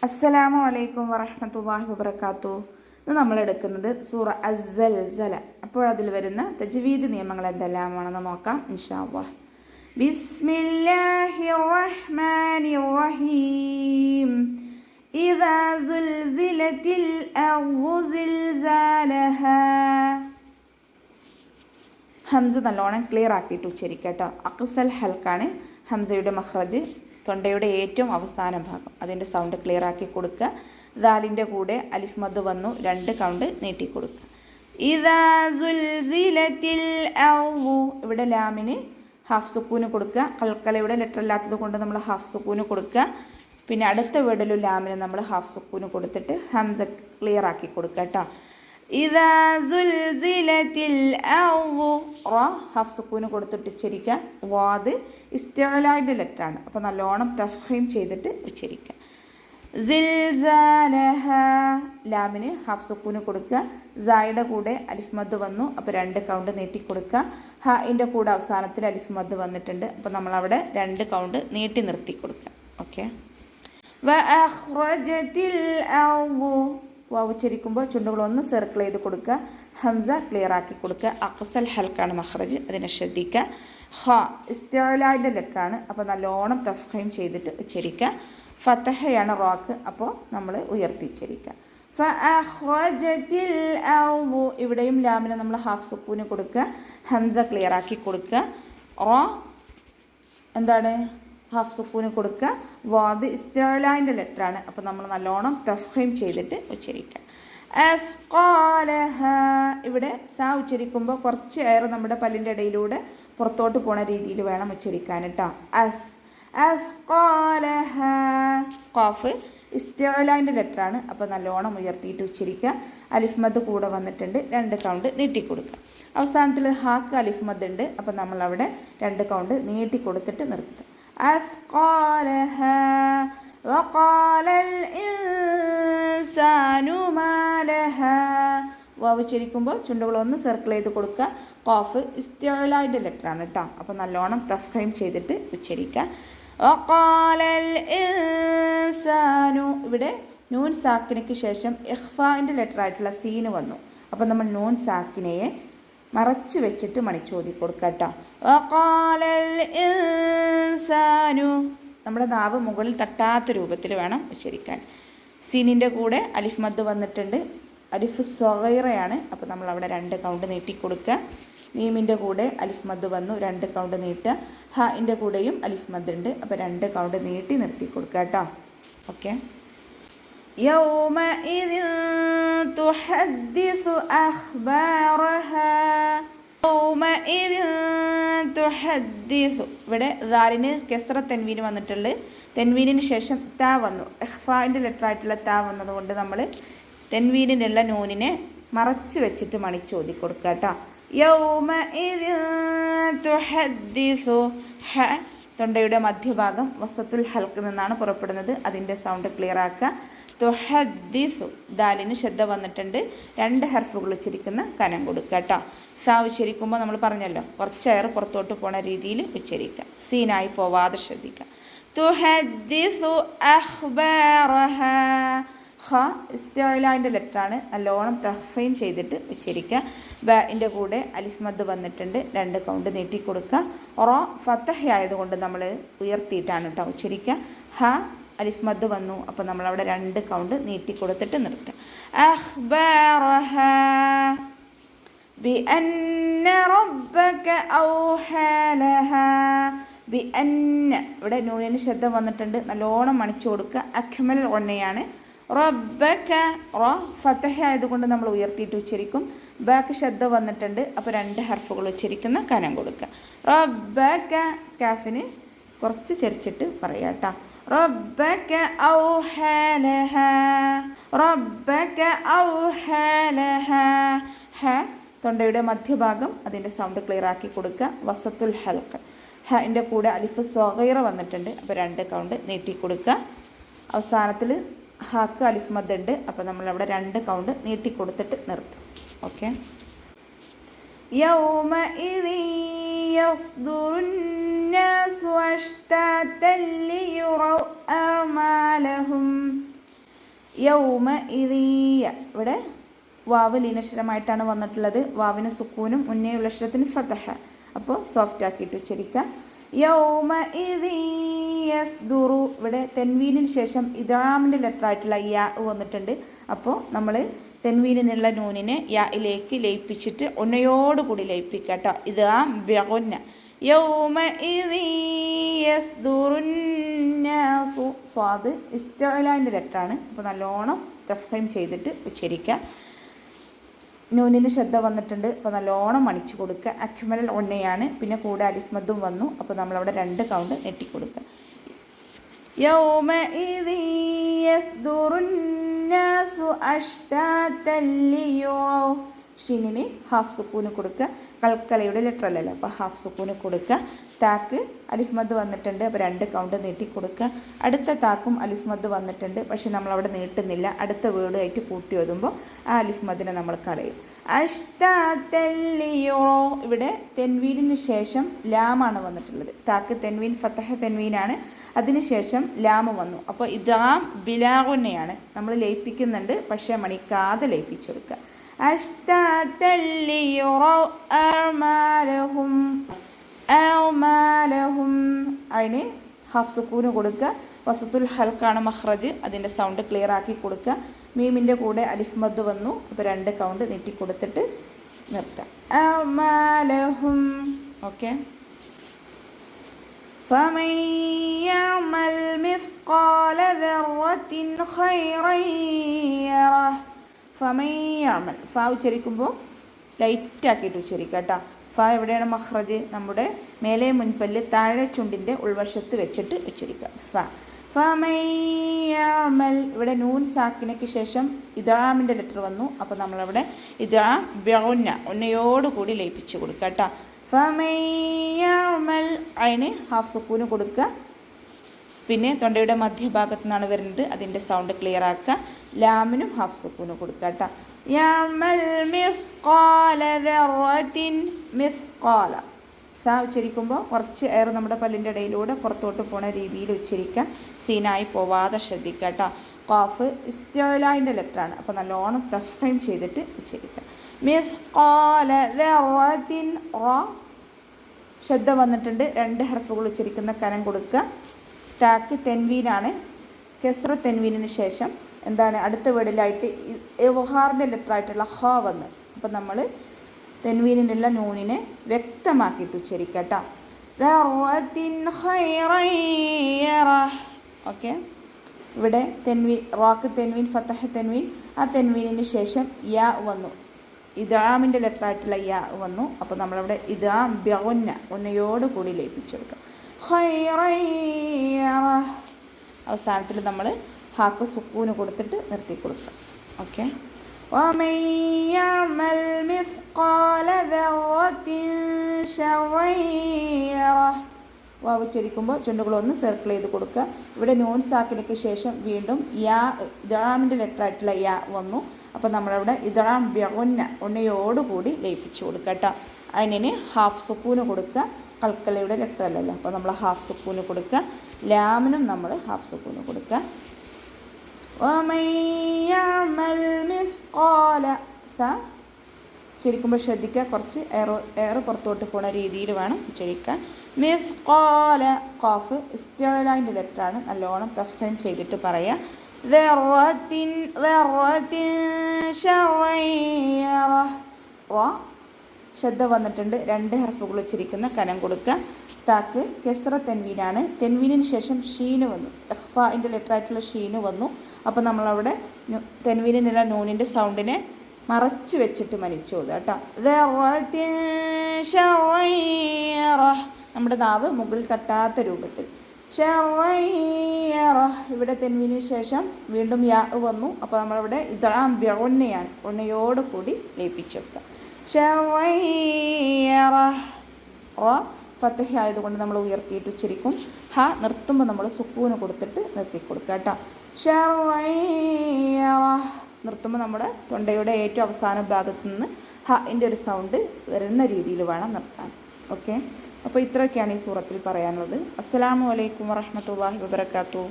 അസ്സലാമു അലൈക്കും വറഹ്മത്തുള്ളാഹി വബറകാതുഹു. ഇന്ന് നമ്മൾ എടുക്കുന്നത് സൂറ അസ്സൽസല. അപ്പോൾ അതിൽ വരുന്ന തജ്വീദ് നിയമങ്ങൾ എന്തെല്ലാമാണെന്ന് നോക്കാം ഇൻഷാ അല്ലാഹ്. ബിസ്മില്ലാഹിർ റഹ്മാനിർ റഹീം. ഇദാ സുൽസിലത്തിൽ അർദു സിൽസാലഹാ. ഹംസ നല്ലോണം ക്ലിയർ ആക്കിയിട്ട് ഉച്ചരിക്കുക കേട്ടോ. അഖ്സൽ ഹൽക്കാണ് ഹംസയുടെ മഖ്റജ്, തൊണ്ടയുടെ ഏറ്റവും അവസാന ഭാഗം. അതിൻ്റെ സൗണ്ട് ക്ലിയർ ആക്കി കൊടുക്കുക. ദാലിൻ്റെ കൂടെ അലിഫ് മദ് വന്നു, 2 കൗണ്ട് നീട്ടി കൊടുക്കുക. ഇദാ സുൽസിലത്തിൽ അർദു. ഇവിടെ ലാമിന് ഹാഫ് സുക്കൂന് കൊടുക്കുക. കൽക്കലയുടെ ലെറ്റർ ഇല്ലാത്തത് കൊണ്ട് നമ്മൾ ഹാഫ് സുക്കൂന് കൊടുക്കുക. പിന്നെ അടുത്ത വേർഡിലും ലാമിന് നമ്മൾ ഹാഫ് സുക്കൂന് കൊടുത്തിട്ട് ഹംസ ക്ലിയർ ആക്കി കൊടുക്കുക കേട്ടോ. ഇദാ സുൽസിലത്തിൽ അർദു. റ ഹാഫ് സുക്കൂന് കൊടുത്തിട്ട് ഉച്ചരിക്കുക. വാദ് ഇസ്തിഅലായുടെ ലെറ്ററാണ്, അപ്പോൾ നല്ലോണം തഫ്ഹീം ചെയ്തിട്ട് ഉച്ചരിക്കുക. സിൽസാലഹ. ലാമിന് ഹാഫ് സുക്കൂന് കൊടുക്കുക. സായുടെ കൂടെ അലിഫ് മദ് വന്നു, അപ്പോൾ 2 കൗണ്ട് നീട്ടി കൊടുക്കുക. ഹാഇൻ്റെ കൂടെ അവസാനത്തിൽ അലിഫ് മദ് വന്നിട്ടുണ്ട്, അപ്പോൾ നമ്മളവിടെ 2 കൗണ്ട് നീട്ടി നിർത്തി കൊടുക്കുക. ഓക്കെ. വ അഖ്റജത്തിൽ അർദു. വാവ് ഉച്ചരിക്കുമ്പോൾ ചുണ്ടുകളൊന്ന് സർക്കിൾ ചെയ്ത് കൊടുക്കുക. ഹംസ ക്ലിയർ ആക്കി കൊടുക്കുക. അഖ്സൽ ഹൽക്കാണ് മഖ്റജ്, അതിനെ ശ്രദ്ധിക്കുക. ഹ ഇസ്തിഅലായുടെ ലെറ്ററാണ്, അപ്പോൾ നല്ലോണം തഫ്ഹീം ചെയ്തിട്ട് ഉച്ചരിക്കുക. ഫതഹയാണ് റാക്ക്, അപ്പോൾ നമ്മൾ ഉയർത്തി ഉച്ചരിക്കുക. ഫഅഖ്റജത്തിൽ അർദു. ഇവിടെയും ലാമിന് നമ്മൾ ഹാഫ് സുക്കൂന് കൊടുക്കുക. ഹംസ ക്ലിയർ ആക്കി കൊടുക്കുക. റ എന്താണ് ഹാഫ് സുക്കൂന് കൊടുക്കുക. വാദ് ഇസ്തിഅലാൻ്റെ ലെറ്ററാണ്, അപ്പോൾ നമ്മൾ നല്ലോണം തഫ്ഹീം ചെയ്തിട്ട് ഉച്ചരിക്കുക. അസ്ഖാലഹ. ഇവിടെ സ ഉച്ചരിക്കുമ്പോൾ കുറച്ച് എയർ നമ്മുടെ പല്ലിൻ്റെ ഇടയിലൂടെ പുറത്തോട്ട് പോണ രീതിയിൽ വേണം ഉച്ചരിക്കാൻ കേട്ടോ. അസ്ഖാലഹ. ഖാഫ് ഇസ്തിഅലാൻ്റെ ലെറ്ററാണ്, അപ്പോൾ നല്ലോണം ഉയർത്തിയിട്ട് ഉച്ചരിക്കുക. അലിഫ് മദ് കൂടെ വന്നിട്ടുണ്ട്, 2 കൗണ്ട് നീട്ടി കൊടുക്കുക. അവസാനത്തിൽ ഹാക്ക് അലിഫ് മദ് ഉണ്ട്, അപ്പോൾ നമ്മളവിടെ 2 കൗണ്ട് നീട്ടി കൊടുത്തിട്ട് നിർത്തുക. أثقالها وقال الإنسان ما لها. വാവ് ഉച്ചരിക്കുമ്പോൾ ചുണ്ടുകളൊന്ന് സർക്കിൾ ചെയ്ത് കൊടുക്കുക. ഖാഫ് ഇസ്തിഅലായുടെ ലെറ്ററാണ് കേട്ടോ, അപ്പോൾ നല്ലോണം തഫ്ഹീം ചെയ്തിട്ട് ഉച്ചരിക്കുക. وقال الإنسان. ഇവിടെ നൂൻ സാക്കിനയ്ക്ക് ശേഷം ഇഖ്ഫാൻ്റെ ലെറ്റർ ആയിട്ടുള്ള സീന് വന്നു, അപ്പോൾ നമ്മൾ നൂൻ സാക്കിനയെ മറച്ച് വെച്ചിട്ട് മണിച്ചോതി കൊടുക്കുക കേട്ടോ. വഖാലൽ ഇൻസാനു. നമ്മുടെ നാവ് മുകളിൽ തട്ടാത്ത രൂപത്തിൽ വേണം ഉച്ചരിക്കാൻ. സീനിൻ്റെ കൂടെ അലിഫ് മദ് വന്നിട്ടുണ്ട്, അലിഫ് സ്വഗൈറയാണ്, അപ്പോൾ നമ്മൾ അവിടെ 2 കൗണ്ട് നീട്ടി കൊടുക്കുക. മീമിൻ്റെ കൂടെ അലിഫ് മദ് വന്നു, 2 കൗണ്ട് നീട്ടുക. ഹാഇൻ്റെ കൂടെയും അലിഫ് മദ് ഉണ്ട്, അപ്പോൾ 2 കൗണ്ട് നീട്ടി നിർത്തി കൊടുക്കുക കേട്ടോ. ഓക്കെ. يومئذ تحدث أخبارها. يومئذ تحدث. ഇവിടെ ദാലിന് കെസ്റ തെൻവീന് വന്നിട്ടുള്ളത്. തെൻവീനിന് ശേഷം താ വന്നു, ഇഖ്ഫാൻ്റെ ലെറ്റർ ആയിട്ടുള്ള താ വന്നതുകൊണ്ട് നമ്മൾ തെൻവീനിലുള്ള നൂനിനെ മറച്ച് വെച്ചിട്ട് മണിച്ചോതി കൊടുക്കുക കേട്ടോ. യൗമഇദ തുഹദ്ദിസു. ഹ തൊണ്ടയുടെ മധ്യഭാഗം വസത്തുൽ ഹൽക്കിൽ നിന്നാണ് പുറപ്പെടുന്നത്, അതിൻ്റെ സൗണ്ട് ക്ലിയർ ആക്കുക. തുഹദ്ദിസു. ദാലിന് ശബ്ദ വന്നിട്ടുണ്ട്, 2 ഹർഫുകൾ ഉച്ചരിക്കുന്ന കനം കൊടുക്കുക കേട്ടോ. സാ ഉച്ചരിക്കുമ്പോൾ നമ്മൾ പറഞ്ഞല്ലോ കുറച്ച് എയർ പുറത്തോട്ട് പോണ രീതിയിൽ ഉച്ചരിക്കുക, സീനായി പോവാതെ ശ്രദ്ധിക്കുക. തുഹദ്ദിസു അഖ്ബാറഹ. ഖ ഇസ്തിഅലാൻ്റെ ലെറ്ററാണ്, നല്ലോണം തഫ്ഹീം ചെയ്തിട്ട് ഉച്ചരിക്കുക. ബഇൻ്റെ കൂടെ അലിഫ് മദ് വന്നിട്ടുണ്ട്, 2 കൗണ്ട് നീട്ടി കൊടുക്കുക. റ ഫതഹ ആയതുകൊണ്ട് നമ്മൾ ഉയർത്തിയിട്ടാണ് കേട്ടോ ഉച്ചരിക്കുക. ഹ അലിഫ് മദ് വന്നു, അപ്പോൾ നമ്മളവിടെ 2 കൗണ്ട് നീട്ടി കൊടുത്തിട്ട് നിർത്തുക. അഖ്ബാറഹ ബിഅന്ന റബ്ബക ഔഹാ ലഹാ. ബിഅന്ന. ഇവിടെ നൂനിന് ശബ്ദം വന്നിട്ടുണ്ട്, നല്ലോണം മണിച്ചു കൊടുക്കുക. അക്മൽ ഒന്നയാണ്. റബ്ബക. റ ഫതഹ ആയതുകൊണ്ട് നമ്മൾ ഉയർത്തിയിട്ട് ഉച്ചരിക്കും. ബാക്ക് ശബ്ദം വന്നിട്ടുണ്ട്, അപ്പോൾ 2 ഹർഫുകൾ ഉച്ചരിക്കുന്ന കനം കൊടുക്കുക. റബ്ബക. കാഫിന് കുറച്ച് ചരിച്ചിട്ട് പറയാം കേട്ടോ. റബ്ബക ഔഹാ ലഹാ. റബ്ബക ഔഹാ ലഹാ. ഹ തൊണ്ടയുടെ മധ്യഭാഗം, അതിൻ്റെ സൗണ്ട് ക്ലിയർ ആക്കി കൊടുക്കുക. വസത്തുൽ ഹൽക്ക്. ഹൻ്റെ കൂടെ അലിഫ് സ്വഗൈറ വന്നിട്ടുണ്ട്, അപ്പോൾ 2 കൗണ്ട് നീട്ടി കൊടുക്കുക. അവസാനത്തിൽ ഹാക്ക് അലിഫ് മദ് ഉണ്ട്, അപ്പോൾ നമ്മളവിടെ 2 കൗണ്ട് നീട്ടി കൊടുത്തിട്ട് നിർത്തും. ഓക്കെ. يومئذ يصدر الناس أشتاتا ليروا أعمالهم. യൗമ ഇദീയ ഇവിടെ വാവ് ലീനക്ഷരമായിട്ടാണ് വന്നിട്ടുള്ളത്. വാവിന് സുക്കൂനും മുന്നേയുള്ള അക്ഷരത്തിന് ഫതഹ. അപ്പോൾ സോഫ്റ്റ് ആക്കിയിട്ട് ഉച്ചരിക്കുക. യൗമ യസ്ദുറു ഇവിടെ തെൻവീനിന് ശേഷം ഇദ്ഗാമിൻ്റെ ലെറ്റർ ആയിട്ടുള്ള യാ വന്നിട്ടുണ്ട്. അപ്പോൾ നമ്മൾ തെൻവീനിനുള്ള നൂനിനെ യായിലേക്ക് ലയിപ്പിച്ചിട്ട് ഒന്നയോടുകൂടി ലയിപ്പിക്കുക കേട്ടോ. ഇദ്ഗാം ബിഗുന്ന. യൗമ യസ്ദുറുന്നാസു സ്വാദ് ഇസ്തിഅലാൻ്റെ ലെറ്ററാണ്. അപ്പോൾ നല്ലോണം തഫ്ഹീം ചെയ്തിട്ട് ഉച്ചരിക്കുക. നൂനിന് ശ്രദ്ധ വന്നിട്ടുണ്ട്. അപ്പോൾ നല്ലോണം മണിച്ചു കൊടുക്കുക. അക്മൽ ഒന്നയാണ്. പിന്നെ കൂടെ അലിഫ് മദ്ദും വന്നു. അപ്പോൾ നമ്മളവിടെ 2 കൗണ്ട് നെട്ടിക്കൊടുക്കുക. യൗമ യസ്ദുറുന്നാസു അഷ്താതൻ ലിയുറൗ ഷീനിന് ഹാഫ് സുക്കൂന് കൊടുക്കുക. കൽക്കലയുടെ ലെറ്റർ അല്ലല്ലോ, അപ്പോൾ ഹാഫ് സുക്കൂന് കൊടുക്കുക. താക്ക് അലിഫ് മദ് വന്നിട്ടുണ്ട്. അപ്പോൾ 2 കൗണ്ട് നീട്ടി കൊടുക്കുക. അടുത്ത താക്കും അലിഫ് മദ് വന്നിട്ടുണ്ട്. പക്ഷെ നമ്മളവിടെ നീട്ടുന്നില്ല. അടുത്ത വേർഡായിട്ട് കൂട്ടി ഓതുമ്പോൾ ആ അലിഫ് മദിനെ നമ്മൾ കളയും. അഷ്താതൻ ലിയുറൗ ഇവിടെ തെൻവീനിന് ശേഷം ലാമാണ് വന്നിട്ടുള്ളത്. താക്ക് തെൻവീൻ ഫതഹ തെൻവീനാണ്. അതിനുശേഷം ലാമ് വന്നു. അപ്പോൾ ഇദ്ഗാം ബിലാഗുന്നയാണ്. നമ്മൾ ലയിപ്പിക്കുന്നുണ്ട്, പക്ഷേ മണിക്കാതെ ലയിപ്പിച്ചു കൊടുക്കുക. അഷ്താതൻ ലിയുറൗ അഅ്മാലഹും അതിന് ഹാഫ് സുക്കൂന് കൊടുക്കുക. വസത്തുൽ ഹൽക്കാണ് മഖ്റജ്. അതിൻ്റെ സൗണ്ട് ക്ലിയർ ആക്കി കൊടുക്കുക. മീമിൻ്റെ കൂടെ അലിഫ് മദ് വന്നു. അപ്പോൾ 2 കൗണ്ട് നീട്ടി കൊടുത്തിട്ട് നിർത്താം. അഅ്മാലഹും. ഓക്കെ. فمن يعمل مثقال ذرة خيرا يره فمن يعمل ഫ ഉച്ചരിക്കുമ്പോൾ ലൈറ്റാക്കിയിട്ട് ഉച്ചരിക്കുക കേട്ടോ. ഫ എവിടെയാണ് മഖ്റജ്? നമ്മുടെ മേലെ മുൻപല്ല് താഴെ ചുണ്ടിൻ്റെ ഉൾവശത്ത് വെച്ചിട്ട് ഉച്ചരിക്കുക. ഫമൻ യഅമൽ ഇവിടെ നൂൻ സാക്കിനയ്ക്ക് ശേഷം ഇദ്ഗാമിൻ്റെ ലെറ്റർ വന്നു. അപ്പോൾ നമ്മളവിടെ ഇദ്ഗാം ബിഗുന്ന ഒന്നയോടുകൂടി ലയിപ്പിച്ച് കൊടുക്കുക കേട്ടോ. ഫമൻ യഅമൽ അതിന് ഹാഫ് സുക്കൂന് കൊടുക്കുക. പിന്നെ തൊണ്ടയുടെ മധ്യഭാഗത്തു നിന്നാണ് വരുന്നത്. അതിൻ്റെ സൗണ്ട് ക്ലിയർ ആക്കുക. ലാമിനും ഹാഫ് സുക്കൂന് കൊടുക്കുക കേട്ടോ. യഅമൽ മിസ്ഖാല ദറത്തിൻ മിസ്ഖാല സ ഉച്ചരിക്കുമ്പോൾ കുറച്ച് എയർ നമ്മുടെ പല്ലിൻ്റെ ഇടയിലൂടെ പുറത്തോട്ട് പോണ രീതിയിൽ ഉച്ചരിക്കുക. സീനായി പോവാതെ ശ്രദ്ധിക്കുക കേട്ടോ. ഖാഫ് ഇസ്തിഅലാൻ്റെ ലെറ്ററാണ്. അപ്പോൾ നല്ലോണം തഫ്ഹീം ചെയ്തിട്ട് ഉച്ചരിക്കുക. മിസ്ഖാല ദറത്തിൻ റ ശ്രദ്ധ വന്നിട്ടുണ്ട്. 2 ഹർഫുകൾ ഉച്ചരിക്കുന്ന കനം കൊടുക്കുക. താക്ക് തെൻവീനാണ്. കെസ്ര തെൻവീനിന് ശേഷം എന്താണ് അടുത്ത വേർഡിലായിട്ട് ഇദ്ഗാറിൻ്റെ ലെറ്റർ ആയിട്ടുള്ള ഹ വന്ന്. അപ്പം നമ്മൾ തെൻവീനിനുള്ള നൂനിനെ വ്യക്തമാക്കിയിട്ട് ഉച്ചരിക്കുക കേട്ടോ. ഓക്കെ. ഇവിടെ റാക്ക് തെൻവീൻ ഫതഹ തെൻവീൻ. ആ തെൻവീനിന് ശേഷം യാ വന്നു. ഇദ്ഗാമിൻ്റെ ലെറ്റർ ആയിട്ടുള്ള യാ വന്നു. അപ്പോൾ നമ്മളവിടെ ഇദ്ഗാം ബിഗുന്ന ഒന്നയോടുകൂടി ലയിപ്പിച്ചെടുക്കാം. അവസാനത്തിൽ നമ്മൾ ഹാക്ക് സുക്കൂന് കൊടുത്തിട്ട് നിർത്തി കൊടുക്കുക. ഓക്കെ. ومن يعمل مثقال ذرة شرا يره വാവ് ഉച്ചരിക്കുമ്പോൾ ചുണ്ടുകളൊന്ന് സർക്കിൾ ചെയ്ത് കൊടുക്കുക. ഇവിടെ നൂൻ സാക്കിനയ്ക്ക് ശേഷം വീണ്ടും യാ ഇദ്ഗാമിൻ്റെ ലെറ്റർ ആയിട്ടുള്ള യാ വന്നു. അപ്പോൾ നമ്മളവിടെ ഇദ്ഗാം ബിഗുന്ന ഒന്നയോടുകൂടി ലയിപ്പിച്ച് കൊടുക്കുക കേട്ടോ. അതിന് ഹാഫ് സുക്കൂന് കൊടുക്കുക. കൽക്കലയുടെ ലെറ്റർ അല്ലല്ലോ, അപ്പോൾ നമ്മൾ ഹാഫ് സുക്കൂന് കൊടുക്കുക. ലാമിനും നമ്മൾ ഹാഫ് സുക്കൂന് കൊടുക്കുക. ومن يعمل مثقال സ ഉച്ചരിക്കുമ്പോൾ ശ്രദ്ധിക്കുക. കുറച്ച് എയർ പുറത്തോട്ട് പോണ രീതിയിൽ വേണം ഉച്ചരിക്കാൻ. മിസ്ഖാല ഖാഫ് ഇസ്തിഅലാൻ്റെ ലെറ്ററാണ്. നല്ലോണം തഫ്ഹീം ചെയ്തിട്ട് പറയാം. ദറത്തിൻ ശർറൻ യറഹ് റ ശ്രദ്ധ വന്നിട്ടുണ്ട്. 2 ഹർഫുകൾ ഉച്ചരിക്കുന്ന കനം കൊടുക്കുക. താക്ക് കെസ്ര തെൻവീനാണ്. തെൻവീനിന് ശേഷം ഷീന് വന്നു. ഇഖ്ഫാഇൻ്റെ ലെറ്റർ ആയിട്ടുള്ള ഷീന് വന്നു. അപ്പോൾ നമ്മളവിടെ തെൻവീനിനുള്ള നൂനിൻ്റെ സൗണ്ടിനെ മറച്ചു വെച്ചിട്ട് മനിച്ചു പോകുക കേട്ടോ. നമ്മുടെ നാവ് മുകളിൽ തട്ടാത്ത രൂപത്തിൽ. ഇവിടെ തെൻവീനിന് ശേഷം വീണ്ടും യാ വന്നു. അപ്പോൾ നമ്മളവിടെ ഇദ്ഗാം ബിഗുന്നയാണ്. ഒന്നയോടുകൂടി ലയിപ്പിച്ചു വെക്കുക. ഫതഹ ആയതുകൊണ്ട് നമ്മൾ ഉയർത്തിയിട്ട് ഉച്ചരിക്കും. ഹ നിർത്തുമ്പോൾ നമ്മൾ സുക്കൂന് കൊടുത്തിട്ട് നിർത്തി കൊടുക്കുക കേട്ടോ. നിർത്തുമ്പോൾ നമ്മുടെ തൊണ്ടയുടെ ഏറ്റവും അവസാന ഭാഗത്തു നിന്ന് ഹൻ്റെ ഒരു സൗണ്ട് വരുന്ന രീതിയിൽ വേണം നിർത്താൻ. ഓക്കെ. അപ്പോൾ ഇത്രയൊക്കെയാണ് ഈ സൂറത്തിൽ പറയാനുള്ളത്. അസ്സലാമു അലൈക്കും വറഹ്മത്തുള്ളാഹി വബറകാതുഹു.